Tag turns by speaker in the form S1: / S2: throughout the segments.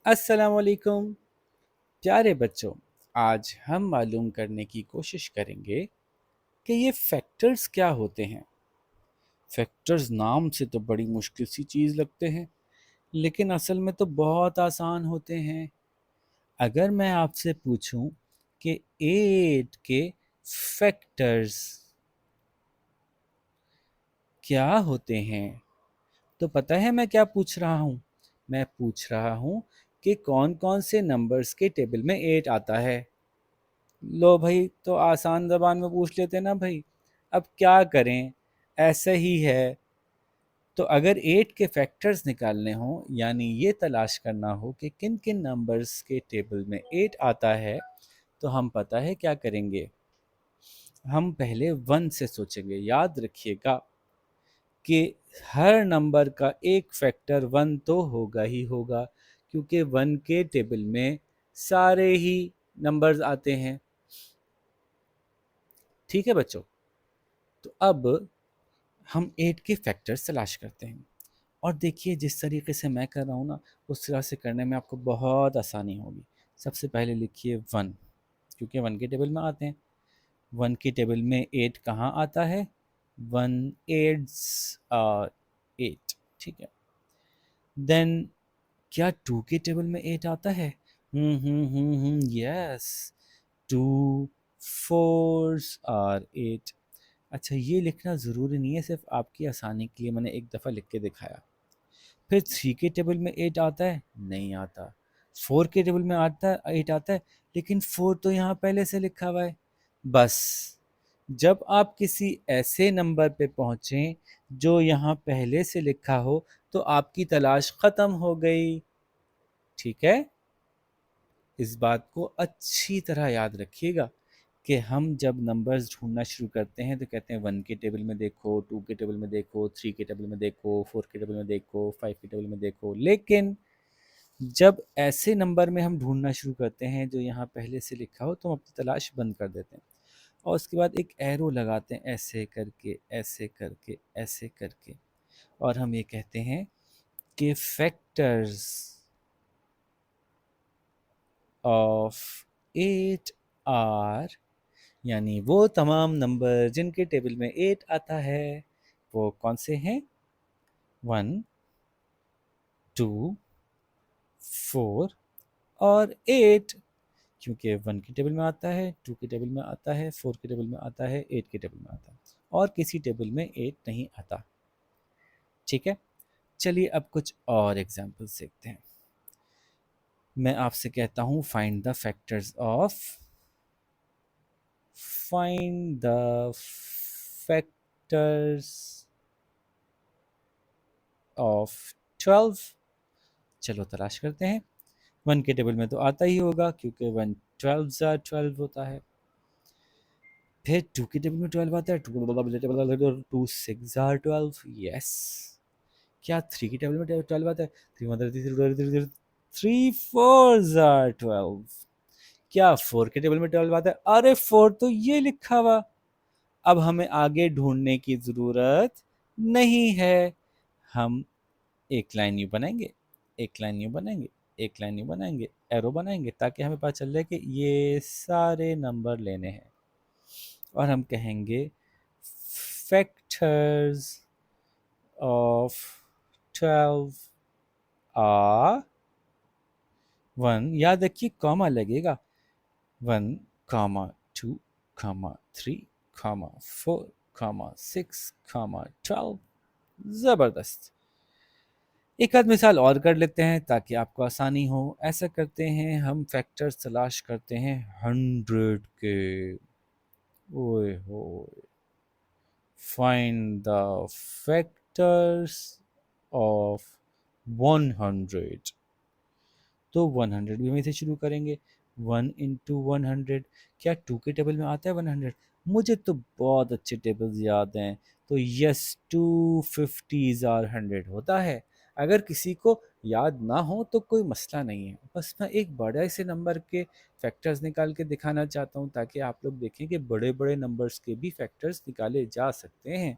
S1: अस्सलाम वालेकुम प्यारे बच्चों। आज हम मालूम करने की कोशिश करेंगे कि ये फैक्टर्स क्या होते हैं। फैक्टर्स नाम से तो बड़ी मुश्किल सी चीज़ लगते हैं, लेकिन असल में तो बहुत आसान होते हैं। अगर मैं आपसे पूछूं कि 8 के फैक्टर्स क्या होते हैं, तो पता है मैं क्या पूछ रहा हूँ? मैं पूछ रहा हूँ कि कौन कौन से नंबर्स के टेबल में 8 आता है। लो भाई, तो आसान ज़बान में पूछ लेते ना भाई। अब क्या करें, ऐसा ही है। तो अगर 8 के फैक्टर्स निकालने हों, यानी ये तलाश करना हो कि किन किन नंबर्स के टेबल में 8 आता है, तो हम पता है क्या करेंगे। हम पहले 1 से सोचेंगे। याद रखिएगा कि हर नंबर का एक फैक्टर 1 तो होगा ही होगा, क्योंकि 1 के टेबल में सारे ही नंबर्स आते हैं। ठीक है बच्चों, तो अब हम 8 के फैक्टर्स तलाश करते हैं। और देखिए, जिस तरीके से मैं कर रहा हूँ ना, उस तरह से करने में आपको बहुत आसानी होगी। सबसे पहले लिखिए 1, क्योंकि 1 के टेबल में आते हैं। 1 के टेबल में 8 कहाँ आता है? 1 एट्स 8। ठीक है। देन क्या 2 के टेबल में 8 आता है? यस। 2 fours are 8। अच्छा, ये लिखना ज़रूरी नहीं है, सिर्फ आपकी आसानी के लिए मैंने एक दफ़ा लिख के दिखाया। फिर 3 के टेबल में 8 आता है? नहीं आता। 4 के टेबल में आता है 8 आता है, लेकिन 4 तो यहाँ पहले से लिखा हुआ है। बस, जब आप किसी ऐसे नंबर पे पहुँचें जो यहाँ पहले से लिखा हो, तो आपकी तलाश ख़त्म हो गई। ठीक है? इस बात को अच्छी तरह याद रखिएगा कि हम जब नंबर्स ढूंढना शुरू करते हैं तो कहते हैं 1 के टेबल में देखो, 2 के टेबल में देखो, 3 के टेबल में देखो, 4 के टेबल में देखो, 5 के टेबल में देखो। लेकिन जब ऐसे नंबर में हम ढूंढना शुरू करते हैं जो यहाँ पहले से लिखा हो, तो हम अपनी तलाश बंद कर देते हैं और उसके बाद एक एरो लगाते हैं, ऐसे करके ऐसे करके ऐसे करके, और हम ये कहते हैं कि फैक्टर्स ऑफ 8 आर, यानी वो तमाम नंबर जिनके टेबल में 8 आता है, वो कौन से हैं? 1, 2, 4 और 8। क्योंकि 1 के टेबल में आता है, 2 के टेबल में आता है, 4 के टेबल में आता है, 8 के टेबल में आता है, और किसी टेबल में 8 नहीं आता। ठीक है, चलिए अब कुछ और एग्जांपल्स देखते हैं। मैं आपसे कहता हूँ फाइंड द फैक्टर्स ऑफ 12। चलो तलाश करते हैं। 1 के टेबल में तो आता ही होगा, क्योंकि 1 12 ज़ा 12 होता है। फिर 2 के टेबल में 12 आता है, 2 6 ज़ा 12। यस। क्या 3 के टेबल में 12 आता है? 3 4 ज़ा 12। क्या 4 के टेबल में 12 आता है? अरे 4 तो ये लिखा हुआ। अब हमें आगे ढूंढने की ज़रूरत नहीं है। हम एक लाइन यूँ बनाएंगे, एक लाइन यूँ बनाएंगे, एक लाइन यूँ बनाएंगे, एरो बनाएंगे, ताकि हमें पता चल जाए कि ये सारे नंबर लेने हैं। और हम कहेंगे फैक्टर्स ऑफ 12 आर 1। याद रखिए, कॉमा लगेगा। 1, 2, 3, 4, 6, 12। ज़बरदस्त। एक आध मिसाल और कर लेते हैं ताकि आपको आसानी हो। ऐसा करते हैं, हम फैक्टर्स तलाश करते हैं 100 के। ओए होए, फाइंड द फैक्टर्स ऑफ 100। तो 100 भी वहीं से शुरू करेंगे। 1 इंटू 100। क्या 2 के टेबल में आता है 100? मुझे तो बहुत अच्छे टेबल्स याद हैं। तो यस, 250 आर 100 होता है। अगर किसी को याद ना हो तो कोई मसला नहीं है, बस मैं एक बड़े से नंबर के फैक्टर्स निकाल के दिखाना चाहता हूँ ताकि आप लोग देखें कि बड़े बड़े नंबर्स के भी फैक्टर्स निकाले जा सकते हैं।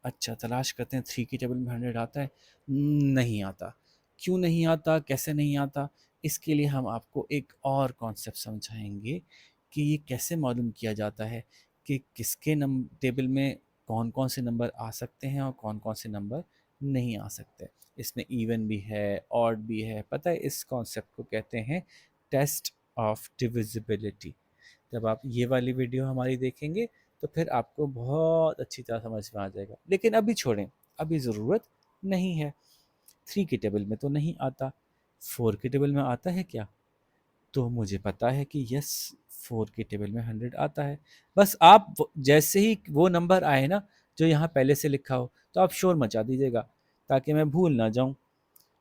S1: अच्छा, तलाश करते हैं 3 के टेबल में 100 आता है? नहीं आता। क्यों नहीं आता, कैसे नहीं आता, इसके लिए हम आपको एक और कॉन्सेप्ट समझाएंगे कि ये कैसे मालूम किया जाता है कि किसके टेबल में कौन कौन से नंबर आ सकते हैं और कौन कौन से नंबर नहीं आ सकते। इसमें इवन भी है, ऑड भी है। पता है, इस कॉन्सेप्ट को कहते हैं टेस्ट ऑफ डिविजिबिलिटी। जब आप ये वाली वीडियो हमारी देखेंगे तो फिर आपको बहुत अच्छी तरह समझ में आ जाएगा। लेकिन अभी छोड़ें, अभी ज़रूरत नहीं है। 3 के टेबल में तो नहीं आता, 4 के टेबल में आता है क्या? तो मुझे पता है कि यस, 4 के टेबल में 100 आता है। बस आप जैसे ही वो नंबर आए ना जो यहाँ पहले से लिखा हो, तो आप शोर मचा दीजिएगा ताकि मैं भूल ना जाऊँ।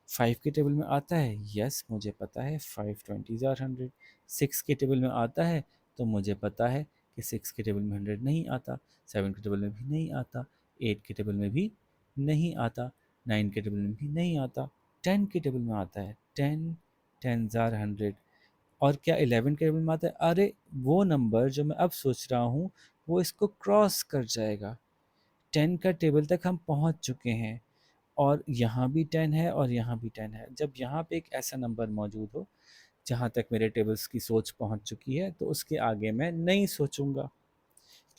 S1: 5 के टेबल में आता है, यस मुझे पता है, 5 20 जार 100। 6 के टेबल में आता है, तो मुझे पता है कि 6 के टेबल में 100 नहीं आता। 7 के टेबल में भी नहीं आता। 8 के टेबल में भी नहीं आता। 9 के टेबल में भी नहीं आता। 10 के टेबल में आता है, 10 10 जार 100। और क्या 11 के टेबल में आता है? अरे वो नंबर जो मैं अब सोच रहा हूँ वो इसको क्रॉस कर जाएगा। 10 का टेबल तक हम पहुँच चुके हैं और यहाँ भी 10 है और यहाँ भी 10 है। जब यहाँ पे एक ऐसा नंबर मौजूद हो जहाँ तक मेरे टेबल्स की सोच पहुँच चुकी है, तो उसके आगे मैं नहीं सोचूंगा,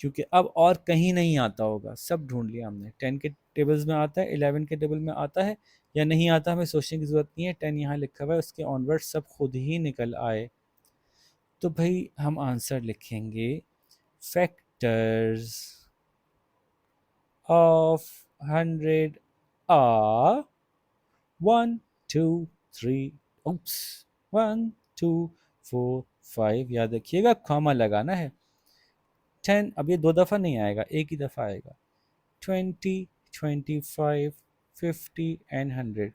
S1: क्योंकि अब और कहीं नहीं आता होगा। सब ढूंढ लिया हमने। 10 के टेबल्स में आता है, 11 के टेबल में आता है या नहीं आता, हमें सोचने की ज़रूरत नहीं है। 10 यहाँ लिखा हुआ है, उसके ऑनवर्ड सब खुद ही निकल आए। तो भाई हम आंसर लिखेंगे फैक्टर्स ऑफ 100 are 1 2 3, उप्स, 1 2 4 5। याद रखिएगा कॉमा लगाना है। 10 अब ये दो दफ़ा नहीं आएगा, एक ही दफ़ा आएगा। 20 25 50 एंड 100।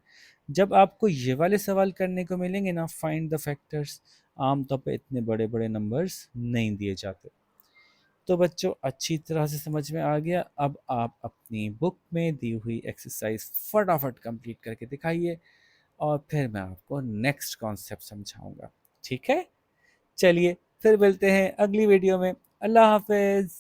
S1: जब आपको ये वाले सवाल करने को मिलेंगे ना, फाइंड द फैक्टर्स, आमतौर पे इतने बड़े बड़े नंबर्स नहीं दिए जाते। तो बच्चों अच्छी तरह से समझ में आ गया। अब आप अपनी बुक में दी हुई एक्सरसाइज फटाफट कंप्लीट करके दिखाइए और फिर मैं आपको नेक्स्ट कॉन्सेप्ट समझाऊंगा। ठीक है, चलिए फिर मिलते हैं अगली वीडियो में। अल्लाह हाफिज़।